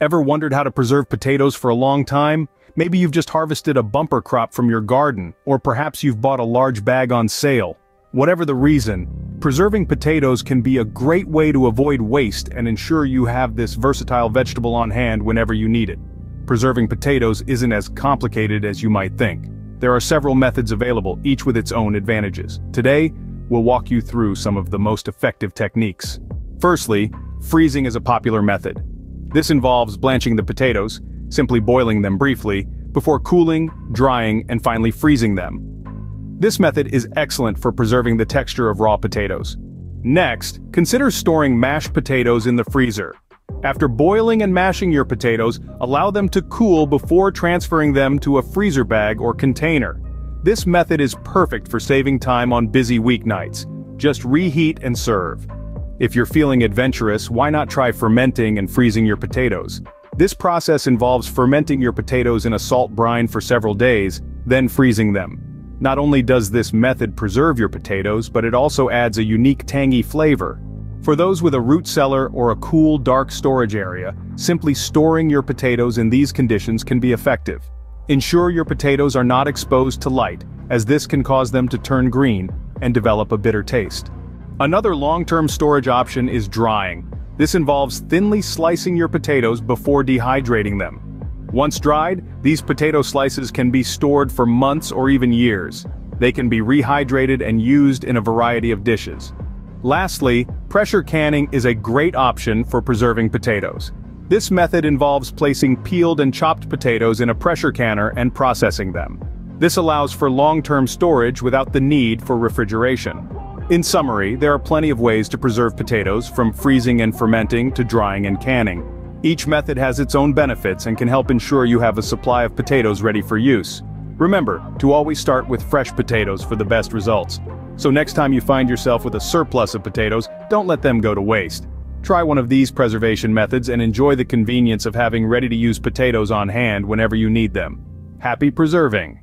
Ever wondered how to preserve potatoes for a long time? Maybe you've just harvested a bumper crop from your garden, or perhaps you've bought a large bag on sale. Whatever the reason, preserving potatoes can be a great way to avoid waste and ensure you have this versatile vegetable on hand whenever you need it. Preserving potatoes isn't as complicated as you might think. There are several methods available, each with its own advantages. Today, we'll walk you through some of the most effective techniques. Firstly, freezing is a popular method. This involves blanching the potatoes, simply boiling them briefly, before cooling, drying, and finally freezing them. This method is excellent for preserving the texture of raw potatoes. Next, consider storing mashed potatoes in the freezer. After boiling and mashing your potatoes, allow them to cool before transferring them to a freezer bag or container. This method is perfect for saving time on busy weeknights. Just reheat and serve. If you're feeling adventurous, why not try fermenting and freezing your potatoes? This process involves fermenting your potatoes in a salt brine for several days, then freezing them. Not only does this method preserve your potatoes, but it also adds a unique tangy flavor. For those with a root cellar or a cool, dark storage area, simply storing your potatoes in these conditions can be effective. Ensure your potatoes are not exposed to light, as this can cause them to turn green and develop a bitter taste. Another long-term storage option is drying. This involves thinly slicing your potatoes before dehydrating them. Once dried, these potato slices can be stored for months or even years. They can be rehydrated and used in a variety of dishes. Lastly, pressure canning is a great option for preserving potatoes. This method involves placing peeled and chopped potatoes in a pressure canner and processing them. This allows for long-term storage without the need for refrigeration. In summary, there are plenty of ways to preserve potatoes, from freezing and fermenting to drying and canning. Each method has its own benefits and can help ensure you have a supply of potatoes ready for use. Remember to always start with fresh potatoes for the best results. So next time you find yourself with a surplus of potatoes, don't let them go to waste. Try one of these preservation methods and enjoy the convenience of having ready-to-use potatoes on hand whenever you need them. Happy preserving!